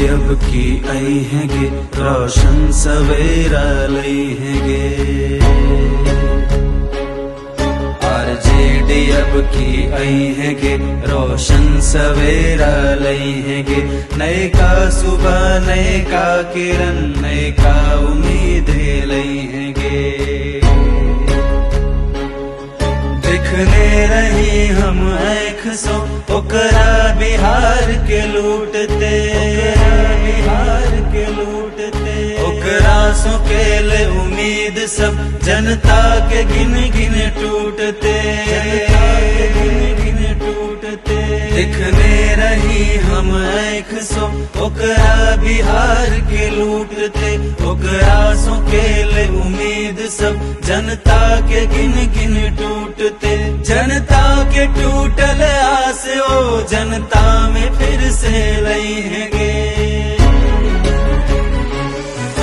अब की आई हैगे रोशन सवेरा लई हैगे आरजेडी अब की आई हैगे रोशन सवेरा लई हैगे नए का सुबह नए का किरण नए का उम्मीदें लई हैगे दिखने रही हम एक सो ओकरा बिहार के लूटते ओकरा सो के ले उम्मीद सब जनता के गिन गिन टूटते दिखने रही हम एक सो ओकरा बिहार के लूटते ओकरा सो के ले उम्मीद सब जनता के गिन गिन टूटते जनता के टूटल आस ओ जनता में फिर से लई है